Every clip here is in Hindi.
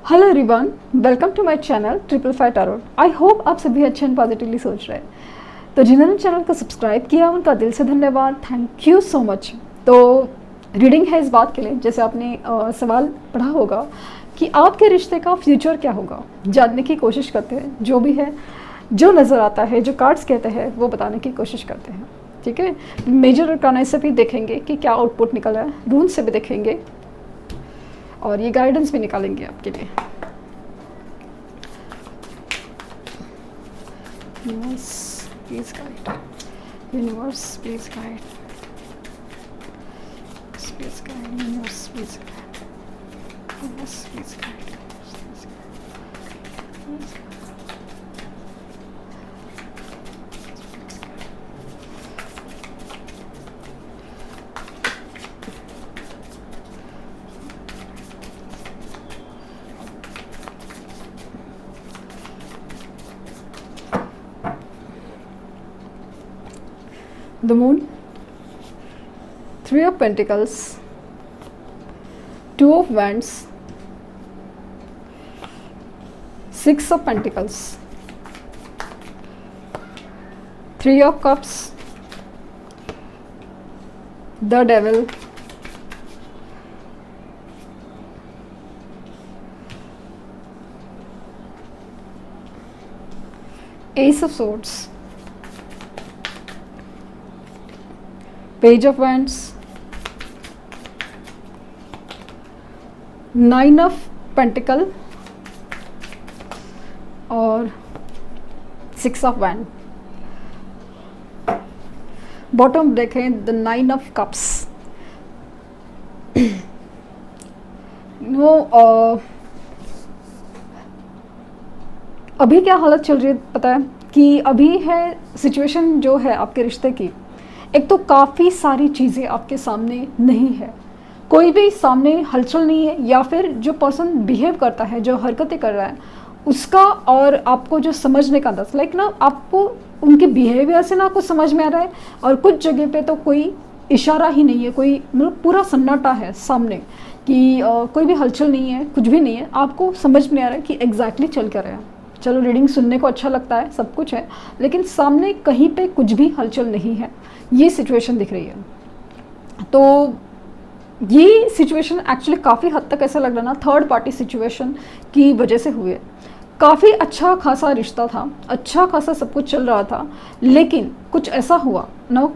Hello everyone, welcome to my channel triple five tarot. I hope आप सभी अच्छे एंड पॉजिटिवली सोच रहे हैं। तो जिन्होंने चैनल को सब्सक्राइब किया उनका दिल से धन्यवाद, थैंक यू सो मच। तो रीडिंग है इस बात के लिए, जैसे आपने सवाल पढ़ा होगा कि आपके रिश्ते का फ्यूचर क्या होगा, जानने की कोशिश करते हैं। जो भी है, जो नज़र आता है, जो कार्ड्स कहते हैं वो बताने की कोशिश करते हैं। ठीक है, मेजर अरकाना से भी देखेंगे कि क्या आउटपुट निकल रहा है, रून से भी देखेंगे और ये गाइडेंस भी निकालेंगे आपके लिए। Universe please guide, universe please guide, please guide, universe please guide, universe please guide. The Moon, Three of Pentacles, Two of Wands, Six of Pentacles, Three of Cups, the Devil, Ace of Swords, Page of Wands, Nine of Pentacle और Six of Wands। बॉटम देखें, द नाइन ऑफ कप्स। वो अभी क्या हालत चल रही है पता है कि अभी है सिचुएशन जो है आपके रिश्ते की, एक तो काफ़ी सारी चीज़ें आपके सामने नहीं है, कोई भी सामने हलचल नहीं है, या फिर जो पर्सन बिहेव करता है, जो हरकतें कर रहा है उसका और आपको जो समझने का अंदाज, लाइक ना आपको उनके बिहेवियर से ना कुछ समझ में आ रहा है, और कुछ जगह पे तो कोई इशारा ही नहीं है, कोई मतलब पूरा सन्नाटा है सामने कि कोई भी हलचल नहीं है, कुछ भी नहीं है, आपको समझ में आ रहा है कि एग्जैक्टली चल कर रहा है। चलो रीडिंग सुनने को अच्छा लगता है, सब कुछ है, लेकिन सामने कहीं पे कुछ भी हलचल नहीं है, ये सिचुएशन दिख रही है। तो ये सिचुएशन एक्चुअली काफ़ी हद तक ऐसा लग रहा ना थर्ड पार्टी सिचुएशन की वजह से हुए। काफ़ी अच्छा खासा रिश्ता था, अच्छा खासा सब कुछ चल रहा था, लेकिन कुछ ऐसा हुआ ना,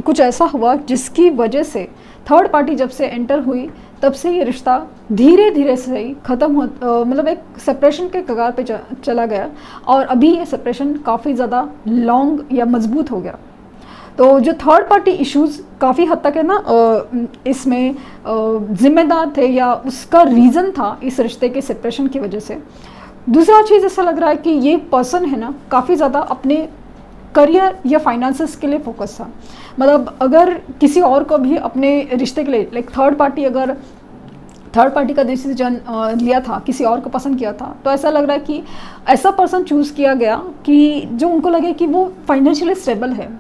कुछ ऐसा हुआ जिसकी वजह से थर्ड पार्टी जब से एंटर हुई तब से ये रिश्ता धीरे धीरे से ही ख़त्म हो, मतलब एक सेपरेशन के कगार पे चला गया, और अभी ये सेपरेशन काफ़ी ज़्यादा लॉन्ग या मजबूत हो गया। तो जो थर्ड पार्टी इश्यूज़ काफ़ी हद तक है ना इसमें जिम्मेदार थे, या उसका रीज़न था इस रिश्ते के सेपरेशन की वजह से। दूसरा चीज़ ऐसा लग रहा है कि ये पर्सन है ना काफ़ी ज़्यादा अपने करियर या फाइनेंसेस के लिए फोकस था। मतलब अगर किसी और को भी अपने रिश्ते के लिए, लाइक थर्ड पार्टी अगर थर्ड पार्टी का डिसीजन लिया था, किसी और को पसंद किया था, तो ऐसा लग रहा है कि ऐसा पर्सन चूज़ किया गया कि जो उनको लगे कि वो फाइनेंशियली स्टेबल है।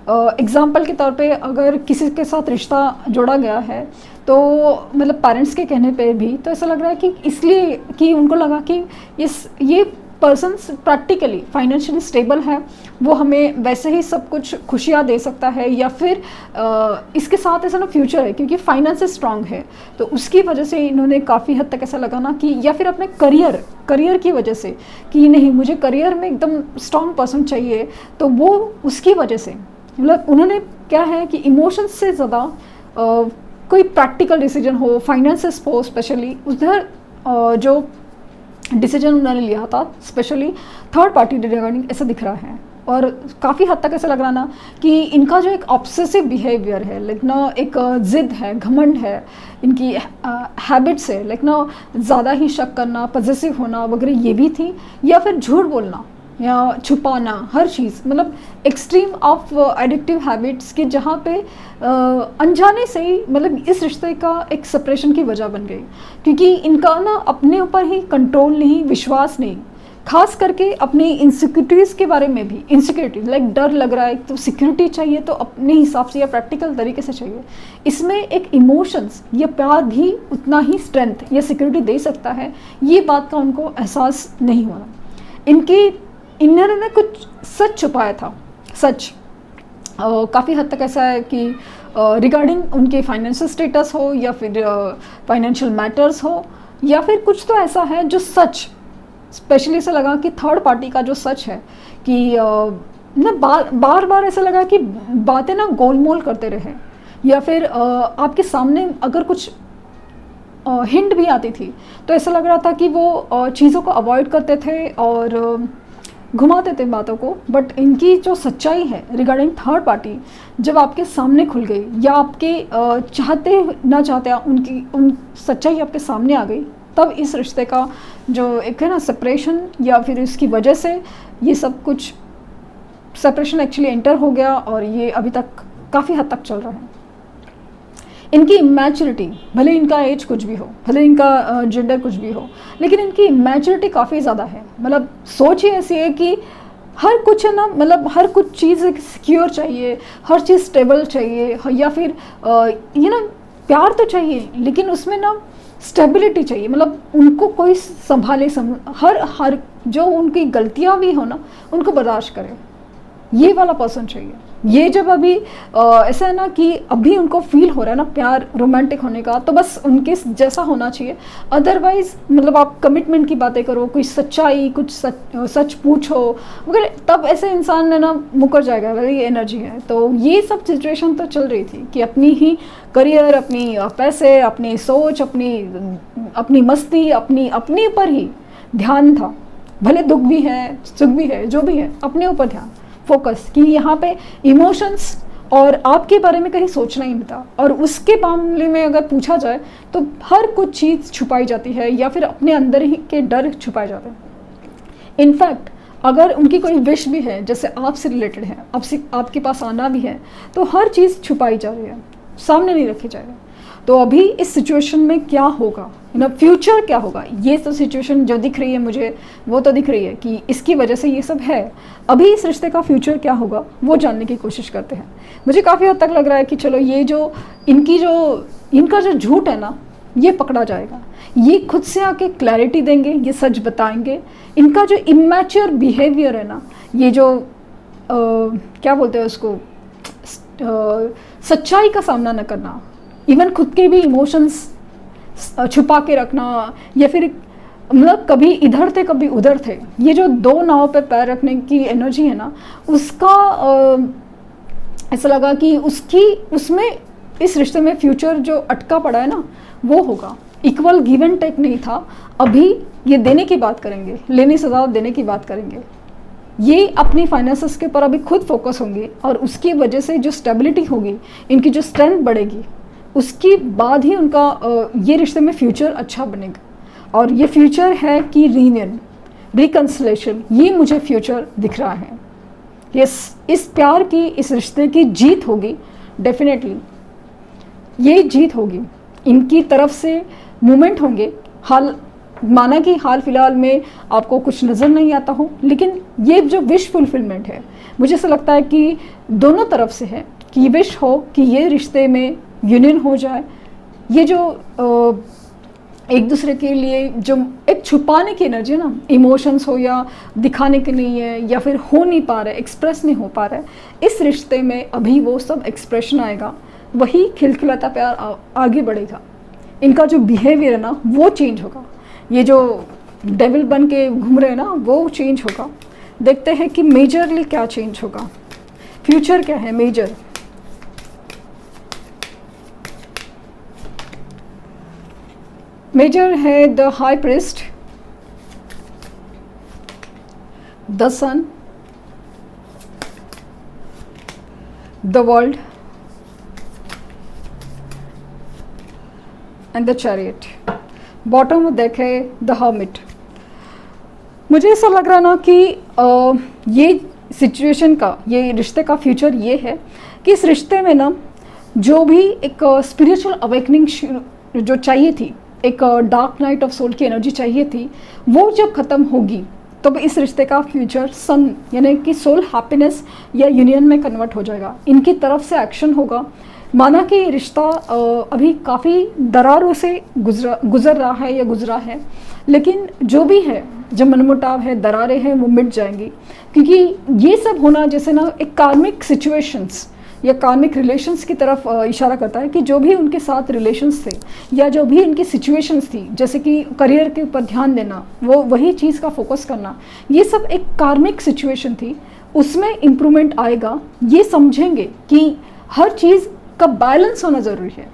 एग्ज़ाम्पल के तौर पे अगर किसी के साथ रिश्ता जोड़ा गया है तो मतलब पेरेंट्स के कहने पे भी, तो ऐसा लग रहा है कि इसलिए कि उनको लगा कि ये पर्सन प्रैक्टिकली फाइनेंशियली स्टेबल है, वो हमें वैसे ही सब कुछ खुशियाँ दे सकता है, या फिर इसके साथ ऐसा ना फ्यूचर है क्योंकि फाइनेंस स्ट्रांग है। तो उसकी वजह से इन्होंने काफ़ी हद तक ऐसा लगा ना कि, या फिर अपने करियर की वजह से कि नहीं मुझे करियर में एकदम स्ट्रांग पर्सन चाहिए, तो वो उसकी वजह से मतलब उन्होंने क्या है कि इमोशंस से ज़्यादा कोई प्रैक्टिकल डिसीजन हो, फाइनेंसेस हो, स्पेशली उधर जो डिसीजन उन्होंने लिया था स्पेशली थर्ड पार्टी रिगार्डिंग, ऐसा दिख रहा है। और काफ़ी हद तक ऐसा लग रहा ना कि इनका जो एक ऑब्सेसिव बिहेवियर है, लाइक ना एक ज़िद है, घमंड है, इनकी हैबिट्स है, लाइक ना ज़्यादा ही शक करना, पॉजेसिव होना वगैरह ये भी थी, या फिर झूठ बोलना या छुपाना, हर चीज़ मतलब एक्सट्रीम ऑफ एडिक्टिव हैबिट्स की, जहाँ पे अनजाने से ही मतलब इस रिश्ते का एक सेपरेशन की वजह बन गई, क्योंकि इनका ना अपने ऊपर ही कंट्रोल नहीं, विश्वास नहीं, खास करके अपनी इनसिक्योरिटीज़ के बारे में भी, इनसिक्योरिटी लाइक डर लग रहा है तो सिक्योरिटी चाहिए तो अपने हिसाब से या प्रैक्टिकल तरीके से चाहिए। इसमें एक इमोशंस या प्यार भी उतना ही स्ट्रेंथ या सिक्योरिटी दे सकता है, ये बात का उनको एहसास नहीं हुआ। इन्होंने कुछ सच छुपाया था। सच काफ़ी हद तक ऐसा है कि रिगार्डिंग उनके फाइनेंशियल स्टेटस हो या फिर फाइनेंशियल मैटर्स हो या फिर कुछ तो ऐसा है जो सच, स्पेशली ऐसा लगा कि थर्ड पार्टी का जो सच है कि ना बार बार ऐसा लगा कि बातें ना गोलमोल करते रहे या फिर आपके सामने अगर कुछ हिंट भी आती थी तो ऐसा लग रहा था कि वो चीज़ों को अवॉइड करते थे और घुमाते थे बातों को। बट इनकी जो सच्चाई है रिगार्डिंग थर्ड पार्टी जब आपके सामने खुल गई या आपके चाहते ना चाहते उन सच्चाई आपके सामने आ गई, तब इस रिश्ते का जो एक है ना सेपरेशन या फिर इसकी वजह से ये सब कुछ सेपरेशन एक्चुअली एंटर हो गया और ये अभी तक काफ़ी हद तक चल रहा है। इनकी इमेच्योरिटी, भले इनका एज कुछ भी हो, भले इनका जेंडर कुछ भी हो, लेकिन इनकी इमेच्योरिटी काफ़ी ज़्यादा है। मतलब सोच ही ऐसी है कि हर कुछ है ना, मतलब हर कुछ चीज़ सिक्योर चाहिए, हर चीज़ स्टेबल चाहिए या फिर ये ना प्यार तो चाहिए लेकिन उसमें ना स्टेबिलिटी चाहिए। मतलब उनको कोई संभाले, हर जो उनकी गलतियाँ भी हो ना उनको बर्दाश्त करे, ये वाला पर्सन चाहिए। ये जब अभी ऐसा है ना कि अभी उनको फील हो रहा है ना प्यार रोमांटिक होने का, तो बस उनके जैसा होना चाहिए। अदरवाइज मतलब आप कमिटमेंट की बातें करो, कोई सच्चाई, कुछ सच पूछो मगर तब ऐसे इंसान ने ना मुकर जाएगा, अगर ये एनर्जी है। तो ये सब सिचुएशन तो चल रही थी कि अपनी ही करियर, अपनी पैसे, अपनी सोच, अपनी मस्ती, अपने ऊपर ही ध्यान था। भले दुख भी है, सुख भी है, जो भी है, अपने ऊपर ध्यान, फोकस कि यहाँ पे इमोशंस और आपके बारे में कहीं सोचना ही नहीं था। और उसके मामले में अगर पूछा जाए तो हर कुछ चीज़ छुपाई जाती है या फिर अपने अंदर ही के डर छुपाए जाते हैं। इनफैक्ट अगर उनकी कोई विश भी है, जैसे आपसे रिलेटेड है, आपके पास आना भी है, तो हर चीज़ छुपाई जा रही है, सामने नहीं रखी जा रही। तो अभी इस सिचुएशन में क्या होगा, फ्यूचर क्या होगा, ये तो सिचुएशन जो दिख रही है मुझे वो तो दिख रही है कि इसकी वजह से ये सब है। अभी इस रिश्ते का फ्यूचर क्या होगा वो जानने की कोशिश करते हैं। मुझे काफ़ी हद तक लग रहा है कि चलो ये जो इनका जो झूठ है ना ये पकड़ा जाएगा। ये खुद से आके क्लैरिटी देंगे, ये सच बताएंगे। इनका जो इमैच्योर बिहेवियर है ना, ये जो क्या बोलते हैं उसको, सच्चाई का सामना न करना, इवन खुद के भी इमोशंस छुपा के रखना या फिर मतलब कभी इधर थे कभी उधर थे, ये जो दो नाव पे पैर रखने की एनर्जी है ना, उसका ऐसा लगा कि उसमें इस रिश्ते में फ्यूचर जो अटका पड़ा है ना वो होगा। इक्वल गिव एंड टेक नहीं था। अभी ये देने की बात करेंगे, लेने से ज़्यादा देने की बात करेंगे। ये अपनी फाइनेंसेस के ऊपर अभी खुद फोकस होंगे और उसकी वजह से जो स्टेबिलिटी होगी, इनकी जो स्ट्रेंथ बढ़ेगी, उसके बाद ही उनका ये रिश्ते में फ्यूचर अच्छा बनेगा। और ये फ्यूचर है कि रीयूनियन, रिकन्सिलेशन, ये मुझे फ्यूचर दिख रहा है। इस प्यार की, इस रिश्ते की जीत होगी, डेफिनेटली ये जीत होगी। इनकी तरफ से मूवमेंट होंगे। माना कि हाल फिलहाल में आपको कुछ नज़र नहीं आता हो, लेकिन ये जो विश फुलफिलमेंट है, मुझे ऐसा लगता है कि दोनों तरफ से है कि विश हो कि ये रिश्ते में यूनियन हो जाए। ये जो एक दूसरे के लिए जो एक छुपाने की एनर्जी है ना, इमोशंस हो या दिखाने के नहीं है या फिर हो नहीं पा रहा है, एक्सप्रेस नहीं हो पा रहा है, इस रिश्ते में अभी वो सब एक्सप्रेशन आएगा, वही खिलखिलाता प्यार आगे बढ़ेगा। इनका जो बिहेवियर है ना वो चेंज होगा। ये जो डेविल बन के घूम रहे हैं ना वो चेंज होगा। देखते हैं कि मेजरली क्या चेंज होगा, फ्यूचर क्या है मेजर। मेजर है the high priest, the sun, the world and the chariot. Bottom देखे द हर्मिट। मुझे ऐसा लग रहा ना कि ये सिचुएशन का, ये रिश्ते का फ्यूचर ये है कि इस रिश्ते में ना जो भी एक स्पिरिचुअल अवेकनिंग जो चाहिए थी, एक डार्क नाइट ऑफ सोल की एनर्जी चाहिए थी, वो जब ख़त्म होगी तो इस रिश्ते का फ्यूचर सन यानी कि सोल हैप्पीनेस या यूनियन में कन्वर्ट हो जाएगा। इनकी तरफ से एक्शन होगा। माना कि रिश्ता अभी काफ़ी दरारों से गुजर रहा है या गुजरा है, लेकिन जो भी है, जब मनमुटाव है, दरारें हैं, वो मिट जाएंगी। क्योंकि ये सब होना जैसे ना एक कार्मिक सिचुएशंस या कार्मिक रिलेशंस की तरफ इशारा करता है कि जो भी उनके साथ रिलेशंस थे या जो भी उनकी सिचुएशंस थी, जैसे कि करियर के ऊपर ध्यान देना, वो वही चीज़ का फोकस करना, ये सब एक कार्मिक सिचुएशन थी, उसमें इम्प्रूवमेंट आएगा। ये समझेंगे कि हर चीज़ का बैलेंस होना ज़रूरी है।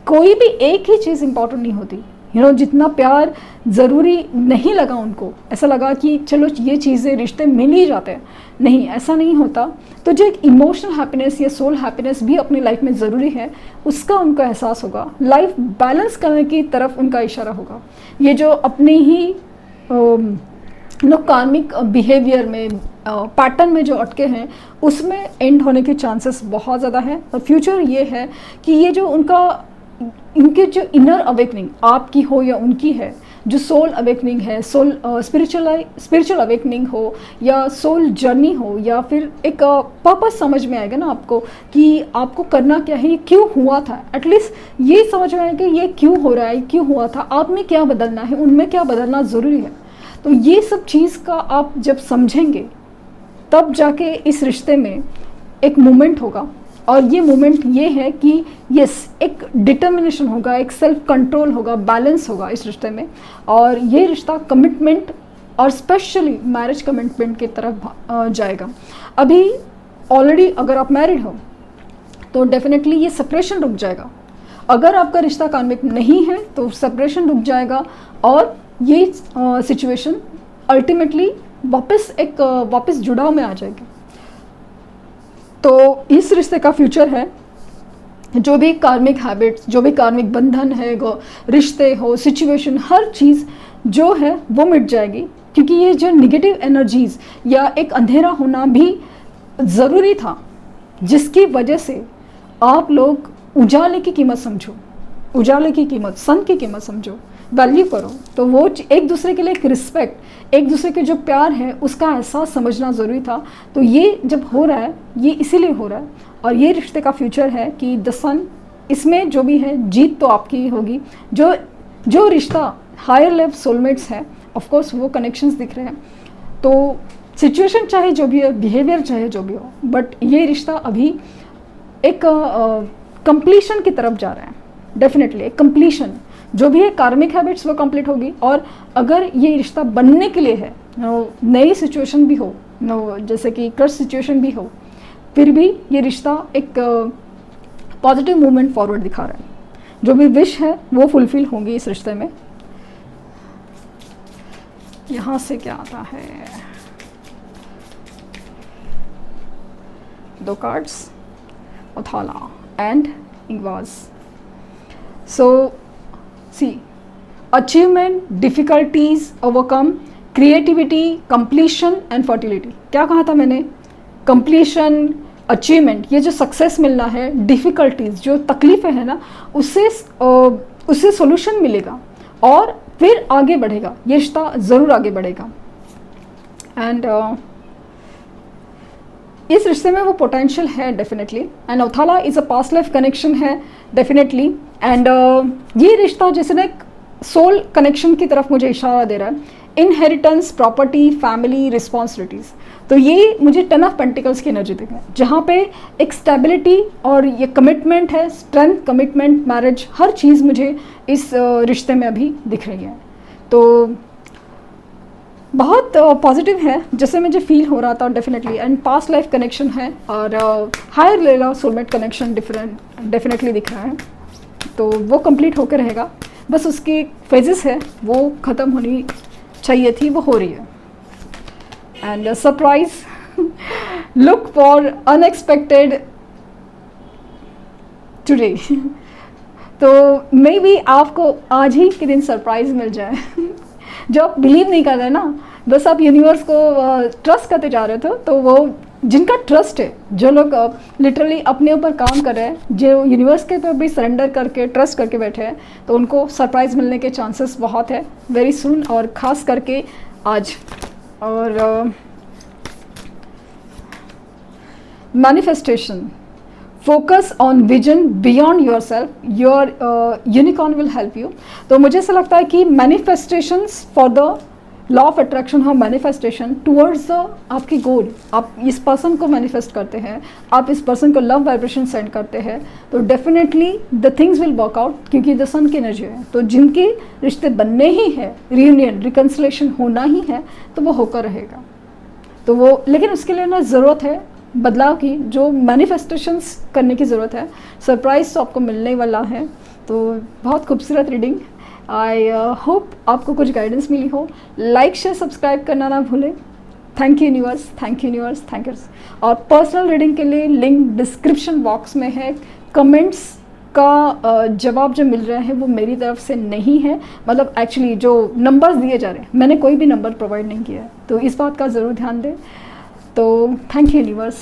कोई भी एक ही चीज़ इम्पॉर्टेंट नहीं होती। जितना प्यार ज़रूरी नहीं लगा उनको, ऐसा लगा कि चलो ये चीज़ें रिश्ते मिल ही जाते हैं, नहीं, ऐसा नहीं होता। तो जो एक इमोशनल हैप्पीनेस या सोल हैप्पीनेस भी अपनी लाइफ में ज़रूरी है, उसका उनका एहसास होगा। लाइफ बैलेंस करने की तरफ उनका इशारा होगा। ये जो अपनी ही कार्मिक बिहेवियर में पैटर्न में जो अटके हैं, उसमें एंड होने के चांसेस बहुत ज़्यादा है। और फ्यूचर ये है कि ये जो इनके जो इनर अवेकनिंग आपकी हो या उनकी है, जो सोल अवेकनिंग है, सोल स्पिरिचुअल अवेकनिंग हो या सोल जर्नी हो, या फिर एक पर्पस समझ में आएगा ना आपको कि आपको करना क्या है, ये क्यों हुआ था। एटलीस्ट ये समझ में आएगा कि ये क्यों हो रहा है, क्यों हुआ था, आप में क्या बदलना है, उनमें क्या बदलना ज़रूरी है। तो ये सब चीज़ का आप जब समझेंगे, तब जाके इस रिश्ते में एक मोमेंट होगा। और ये मोमेंट ये है कि यस, एक डिटर्मिनेशन होगा, एक सेल्फ कंट्रोल होगा, बैलेंस होगा इस रिश्ते में। और ये रिश्ता कमिटमेंट और स्पेशली मैरिज कमिटमेंट की तरफ जाएगा। अभी ऑलरेडी अगर आप मैरिड हो तो डेफिनेटली ये सेपरेशन रुक जाएगा। अगर आपका रिश्ता कार्मिक नहीं है तो सेपरेशन रुक जाएगा और ये सिचुएशन अल्टीमेटली वापस जुड़ाव में आ जाएगी। तो इस रिश्ते का फ्यूचर है, जो भी कार्मिक हैबिट्स, जो भी कार्मिक बंधन है, रिश्ते हो, सिचुएशन, हर चीज़ जो है वो मिट जाएगी। क्योंकि ये जो निगेटिव एनर्जीज़ या एक अंधेरा होना भी ज़रूरी था, जिसकी वजह से आप लोग उजाले की कीमत समझो, उजाले की कीमत, सन की कीमत समझो, वैल्यू करो। तो वो एक दूसरे के लिए एक रिस्पेक्ट, एक दूसरे के जो प्यार है उसका एहसास समझना ज़रूरी था। तो ये जब हो रहा है, ये इसीलिए हो रहा है। और ये रिश्ते का फ्यूचर है कि द सन, इसमें जो भी है जीत तो आपकी ही होगी। जो रिश्ता हायर लेवल सोलमेट्स है, ऑफ कोर्स वो कनेक्शंस दिख रहे हैं। तो सिचुएशन चाहे जो भी है, बिहेवियर चाहे जो भी हो, बट ये रिश्ता अभी एक कंप्लीशन की तरफ जा रहा है। डेफिनेटली एक कंप्लीशन, जो भी है कार्मिक हैबिट्स वो कंप्लीट होगी। और अगर ये रिश्ता बनने के लिए है, नई सिचुएशन भी हो, जैसे कि क्रश सिचुएशन भी हो, फिर भी ये रिश्ता एक पॉजिटिव मूवमेंट फॉरवर्ड दिखा रहा है। जो भी विश है वो फुलफिल होंगी इस रिश्ते में। यहाँ से क्या आता है, 2 cards, Othala and Ingwaz. So see, achievement, difficulties overcome, creativity, completion and fertility. क्या कहा था मैंने? कंप्लीशन, अचीवमेंट, ये जो सक्सेस मिलना है, डिफ़िकल्टीज, जो तकलीफ़ें हैं ना, उससे सॉल्यूशन मिलेगा और फिर आगे बढ़ेगा। ये रिश्ता ज़रूर आगे बढ़ेगा। एंड इस रिश्ते में वो पोटेंशियल है definitely. And Othala is a past life connection है डेफिनेटली। एंड ये रिश्ता जैसे ना एक सोल कनेक्शन की तरफ मुझे इशारा दे रहा है। Inheritance, property, family, responsibilities. तो ये मुझे 10 ऑफ पेंटिकल्स की एनर्जी दिख रही है, जहाँ पे एक स्टेबिलिटी और ये कमिटमेंट है, स्ट्रेंथ, कमिटमेंट, मैरिज, हर चीज़ मुझे इस रिश्ते में अभी दिख रही है। तो बहुत पॉजिटिव है जैसे मुझे फील हो रहा था definitely. And past life connection है और higher level soulmate connection definitely दिख रहा है। तो वो कंप्लीट होकर रहेगा, बस उसकी फेजेस है वो ख़त्म होनी चाहिए थी, वो हो रही है। And surprise, look for unexpected today. तो मे बी आपको आज ही के दिन सरप्राइज मिल जाए। जो आप बिलीव नहीं कर रहे ना, बस आप यूनिवर्स को ट्रस्ट करते जा रहे थे, तो वो जिनका ट्रस्ट है, जो लोग लिटरली अपने ऊपर काम कर रहे हैं, जो यूनिवर्स के ऊपर भी सरेंडर करके ट्रस्ट करके बैठे हैं, तो उनको सरप्राइज़ मिलने के चांसेस बहुत है वेरी सून। और ख़ास करके आज और manifestation, focus on vision beyond your self, your unicorn will help you. तो मुझे ऐसा लगता है कि manifestations for the law of attraction और मैनिफेस्टेशन टूवर्ड्स द आपकी गोल, आप इस पर्सन को मैनिफेस्ट करते हैं, आप इस पर्सन को लव वाइब्रेशन सेंड करते हैं, तो definitely the things will work out, क्योंकि द सन की एनर्जी है। तो जिनके रिश्ते बनने ही है, रियूनियन रिकन्सिलेशन होना ही है, तो वो होकर रहेगा। तो वो, लेकिन उसके लिए ना ज़रूरत है बदलाव की, जो मैनिफेस्टेशंस करने की ज़रूरत है। सरप्राइज तो आपको मिलने वाला है। तो बहुत खूबसूरत रीडिंग, आई होप आपको कुछ गाइडेंस मिली हो। लाइक शेयर सब्सक्राइब करना ना भूलें। Thank you universe, thank you universe, thank you. और पर्सनल रीडिंग के लिए लिंक डिस्क्रिप्शन बॉक्स में है। कमेंट्स का जवाब जो मिल रहे हैं वो मेरी तरफ से नहीं है, मतलब एक्चुअली जो नंबर्स दिए जा रहे हैं, मैंने कोई भी नंबर प्रोवाइड नहीं किया है, तो इस बात का ज़रूर ध्यान दें। तो थैंक यू यूनिवर्स।